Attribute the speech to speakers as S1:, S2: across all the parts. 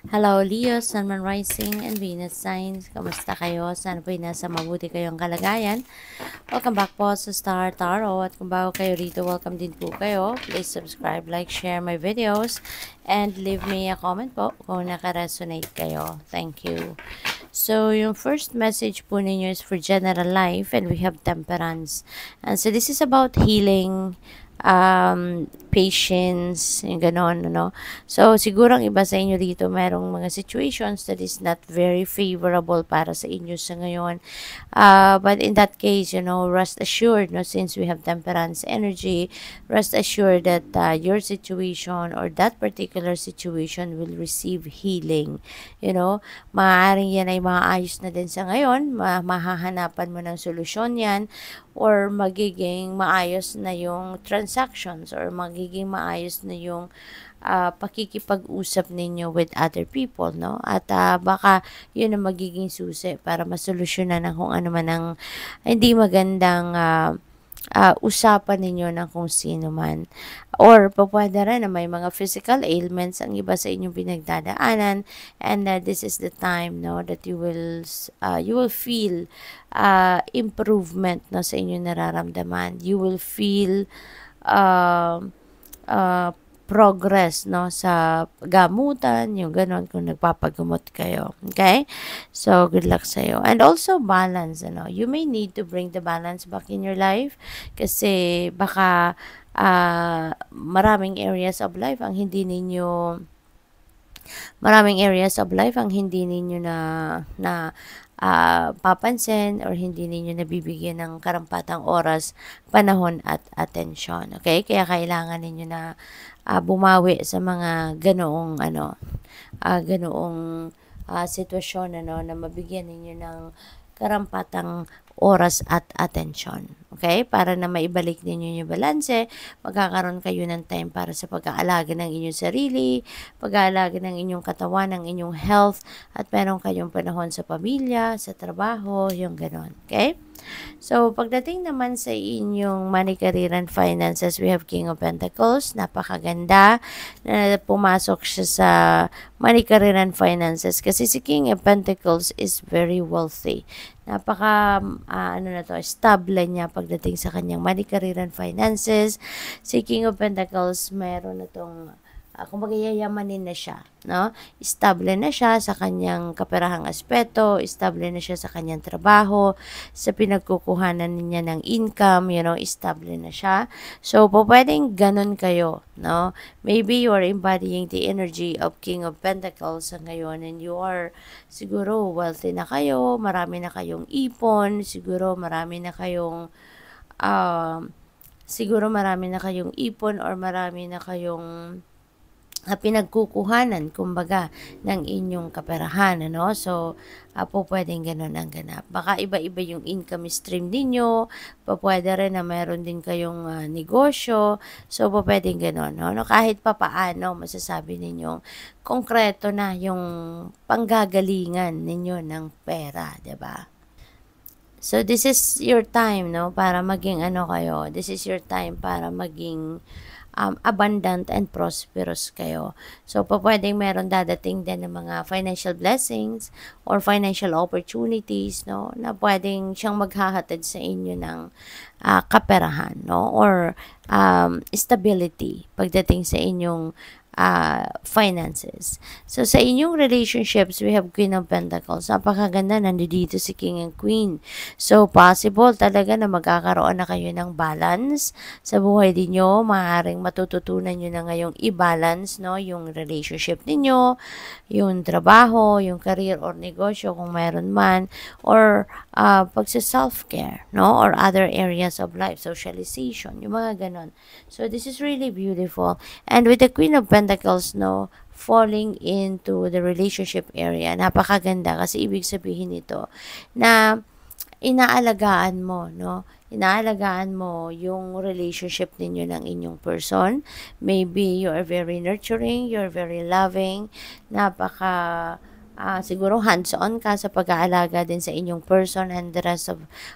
S1: Hello Leo, Sun, Moon Rising, and Venus Signs. Kamusta kayo? Sana po'y nasa mabuti kayong kalagayan. Welcome back po sa Star Tarot. At kung bago kayo rito, welcome din po kayo. Please subscribe, like, share my videos, and leave me a comment po kung naka-resonate kayo. Thank you. So, yung first message po ninyo is for general life, and we have temperance. And so, this is about healing, patience, yung ganon, no? So, siguro ang iba sa inyo dito, merong mga situations that is not very favorable para sa inyo sa ngayon. But in that case, rest assured, no, since we have temperance energy, rest assured that your situation or that particular situation will receive healing. Maaaring yan ay maayos na din sa ngayon, mahahanapan mo ng solusyon yan, or magiging maayos na yung transactions, or magiging maayos na yung pakikipag-usap ninyo with other people, no? At baka yun ang magiging susi para masolusyonan ng kung ano man ang hindi magandang usapan ninyo ng kung sino man. Or pwede rin na may mga physical ailments ang iba sa inyong pinagdadaanan, and this is the time, no, that you will feel improvement, no, sa inyong nararamdaman. You will feel uh, uh, progress, no, sa gamutan, yung ganon, kung nagpapagamot kayo. Okay? So, good luck sa'yo. And also, balance, you may need to bring the balance back in your life kasi baka maraming areas of life ang hindi ninyo papansin, or hindi ninyo nabibigyan ng karampatang oras, panahon at atensyon. Okay? Kaya kailangan ninyo na bumawi sa mga ganoong sitwasyon, na mabigyan ninyo ng karampatang oras at atensyon. Okay? Para na maibalik ninyo yung balanse, magkakaroon kayo ng time para sa pag-aalaga ng inyong sarili, pag-aalaga ng inyong katawan, ng inyong health, at meron kayong panahon sa pamilya, sa trabaho, yung ganon. Okay? So, pagdating naman sa inyong money, career, and finances, we have King of Pentacles. Napakaganda na pumasok siya sa money, career, and finances kasi si King of Pentacles is very wealthy. Napaka, stable niya pagdating sa kanyang money, career, and finances. Si King of Pentacles, meron na itong kumbaga yayamanin na siya, no? Stable na siya sa kanyang kaperahang aspeto, stable na siya sa kanyang trabaho, sa pinagkukuhanan niya ng income, stable na siya. So, pwedeng ganun kayo, no? Maybe you are embodying the energy of King of Pentacles sa ngayon, and you are siguro wealthy na kayo, marami na kayong ipon, siguro marami na kayong ipon, or marami na kayong pinagkukuhanan, kumbaga, ng inyong kaperahan, So, pwedeng ganun ang ganap. Baka iba-iba yung income stream ninyo, pwede rin na meron din kayong negosyo, so, pwedeng ganun, no? Kahit papaano, masasabi ninyong konkreto na yung panggagalingan ninyo ng pera, diba? So, this is your time, no? Para maging kayo. This is your time para maging abundant and prosperous kayo. So, pwedeng meron dadating din ng mga financial blessings or financial opportunities, no, na pwedeng siyang maghahatid sa inyo ng kaperahan, no, or stability pagdating sa inyong finances. So, sa inyong relationships, we have Queen of Pentacles. Napakaganda, nandito si King and Queen. So, possible talaga na magkakaroon na kayo ng balance sa buhay ninyo. Maaaring matututunan nyo na ngayong i-balance, no, yung relationship ninyo, yung trabaho, yung career or negosyo kung meron man, or pagsa-self-care, no, or other areas of life, socialization, yung mga ganon. So, this is really beautiful. And with the Queen of Pentacles, no, falling into the relationship area, napakaganda kasi ibig sabihin nito na inaalagaan mo, no? Inaalagaan mo yung relationship ninyo ng inyong person. Maybe you are very nurturing, you're very loving, napaka siguro hands-on ka sa pag-aalaga din sa inyong person and the rest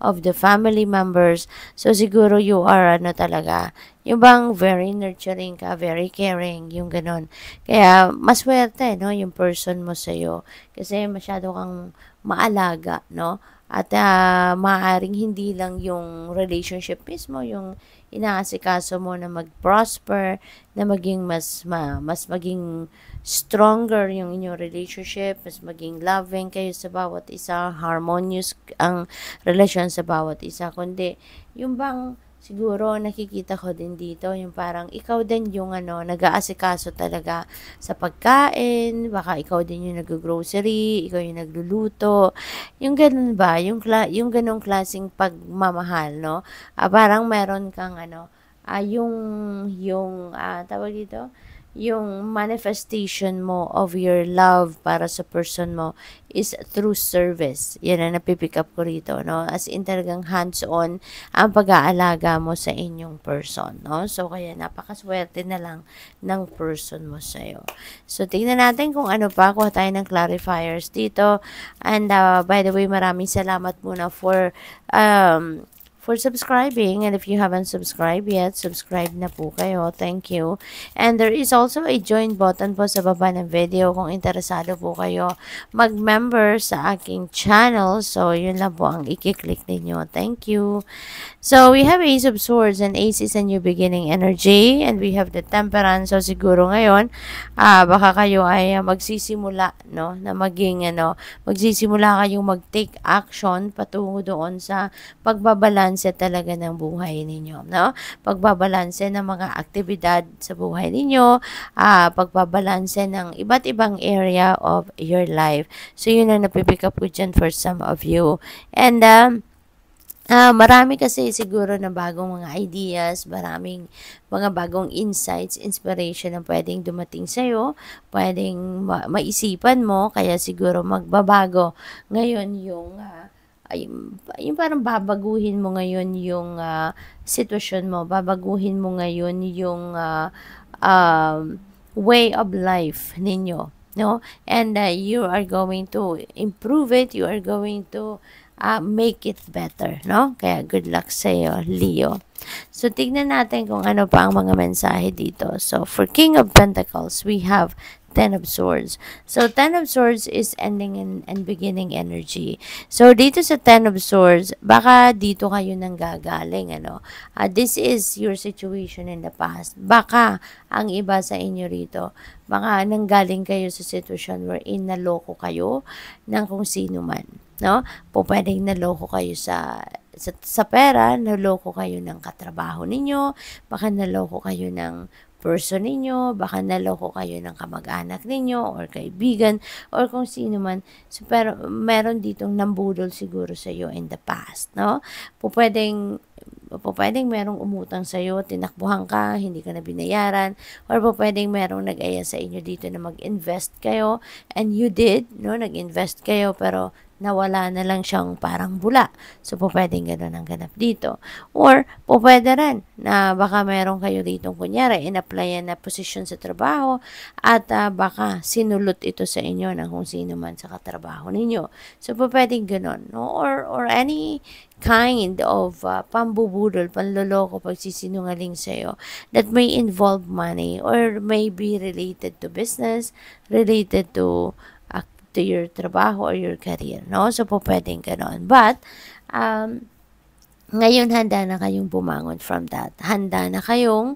S1: of the family members. So, siguro you are ano talaga, yung bang very nurturing ka, very caring, yung ganun. Kaya, maswerte, no, yung person mo sa'yo. Kasi masyado kang maalaga, no? At maaaring hindi lang yung relationship mismo, yung inaasikaso mo na mag-prosper, na maging mas maging stronger yung inyong relationship, mas maging loving kayo sa bawat isa, harmonious ang relasyon sa bawat isa, kundi yung bang siguro nakikita ko din dito yung parang ikaw din yung nag-aasikaso talaga sa pagkain, baka ikaw din yung nag-grocery, ikaw yung nagluluto, yung ganun ba, yung ganung klaseng pagmamahal, no? Parang meron kang tawag dito, yung manifestation mo of your love para sa person mo is through service. Yan ang napipick up ko rito, no? As in talagang hands-on ang pag-aalaga mo sa inyong person, no? So, kaya napakaswerte na lang ng person mo sa'yo. So, tingnan natin kung ano pa. Kuha tayo ng clarifiers dito. And, by the way, maraming salamat muna for subscribing, and if you haven't subscribed yet, subscribe na po kayo. Thank you. And there is also a join button po sa baba ng video kung interesado po kayo mag-member sa aking channel. So, yun lang po ang i-click ninyo. Thank you. So, we have Ace of Swords, and Ace is a new beginning energy, and we have the Temperance. So, siguro ngayon, baka kayo ay magsisimula, no, na magsisimula kayong mag-take action patungo doon sa pagbabalanse talaga ng buhay ninyo, no? Pagbabalanse ng mga aktibidad sa buhay ninyo, pagbabalanse ng iba't ibang area of your life. So, yun ang napipick up ko dyan for some of you. And, marami kasi siguro na bagong mga ideas, maraming mga bagong insights, inspiration na pwedeng dumating sa'yo, pwedeng maisipan mo, kaya siguro magbabago ngayon yung parang babaguhin mo ngayon yung sitwasyon mo, babaguhin mo ngayon yung way of life ninyo, no? And you are going to improve it, you are going to make it better, no? Kaya good luck sa'yo, Leo. So, tignan natin kung ano pa ang mga mensahe dito. So, for King of Pentacles, we have Ten of Swords. So, Ten of Swords is ending and beginning energy. So, dito sa Ten of Swords, baka dito kayo nang gagaling, this is your situation in the past. Baka ang iba sa inyo rito, baka nanggaling kayo sa sitwasyon wherein naloko kayo ng kung sino man, no? Pwedeng naloko kayo sa pera, naloko kayo ng katrabaho ninyo, baka naloko kayo ng person ninyo, baka naloko kayo ng kamag-anak ninyo or kaibigan or kung sino man. So, pero meron ditong nambudol siguro sa iyo in the past, no? Pwedeng merong umutang sa iyo, tinakbuhan ka, hindi ka na binayaran, or pwedeng merong nag-aya sa inyo dito na mag-invest kayo and you did, no? Nag-invest kayo pero nawala na lang siyang parang bula. So, pwedeng gano'n ang ganap dito. Or, pwede rin na baka meron kayo dito, kunyari, in-applyan na posisyon sa trabaho at baka sinulot ito sa inyo ng kung sino man sa katrabaho ninyo. So, pwedeng gano'n. No? Or any kind of pambubudol, panloloko, pagsisinungaling sa'yo that may involve money or may be related to business, related to your trabaho or your career, no? So, pwedeng ganon. But, ngayon handa na kayong bumangon from that. Handa na kayong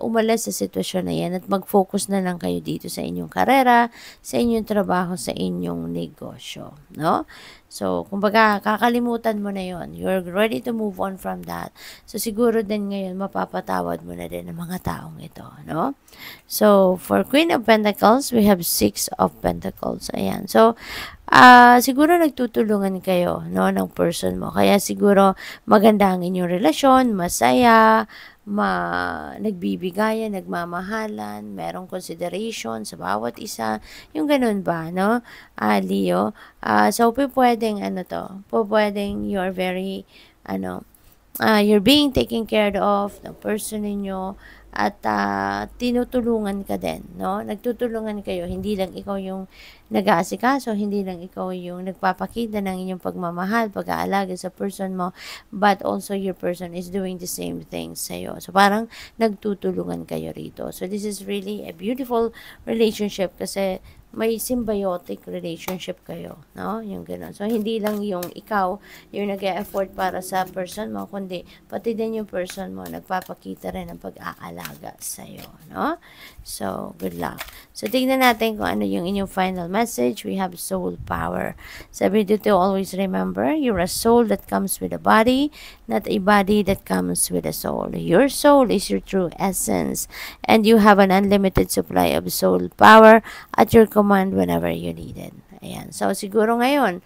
S1: umalis sa sitwasyon na yan at mag-focus na lang kayo dito sa inyong karera, sa inyong trabaho, sa inyong negosyo, no? So, kumbaga, kakalimutan mo na yon. You're ready to move on from that. So, siguro din ngayon, mapapatawad mo na din ang mga taong ito, no? So, for Queen of Pentacles, we have Six of Pentacles. Ayan. So, siguro nagtutulungan kayo, no, ng person mo. Kaya siguro maganda ang inyong relasyon, masaya, nagbibigayan, nagmamahalan, merong consideration sa bawat isa, yung ganun ba, no? Leo, so pwedeng pwedeng you're very, you're being taken care of, ng person ninyo, at tinutulungan ka din, no? Nagtutulungan kayo, hindi lang ikaw yung nag-aasikaso, hindi lang ikaw yung nagpapakita ng inyong pagmamahal, pag-aalaga sa person mo, but also your person is doing the same thing sa'yo. So, parang nagtutulungan kayo rito. So, this is really a beautiful relationship kasi may symbiotic relationship kayo, no? Yung gano'n. So, hindi lang yung ikaw yung nag-e-effort para sa person mo, kundi pati din yung person mo nagpapakita rin ng pag-aalaga sa'yo, no? So, good luck. So, tignan natin kung ano yung inyong final message. We have soul power. Sabi dito, always remember, you're a soul that comes with a body, not a body that comes with a soul. Your soul is your true essence, and you have an unlimited supply of soul power at your command whenever you need it. Ayan. So, siguro ngayon,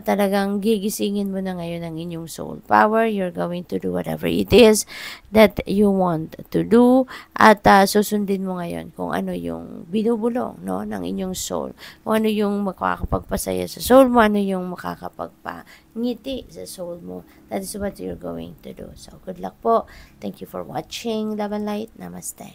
S1: talagang gigisingin mo na ngayon ang inyong soul power. You're going to do whatever it is that you want to do. At susundin mo ngayon kung ano yung binubulong, no, ng inyong soul. Kung ano yung makakapagpasaya sa soul mo, ano yung makakapagpangiti sa soul mo. That is what you're going to do. So, good luck po. Thank you for watching. Love and Light. Namaste.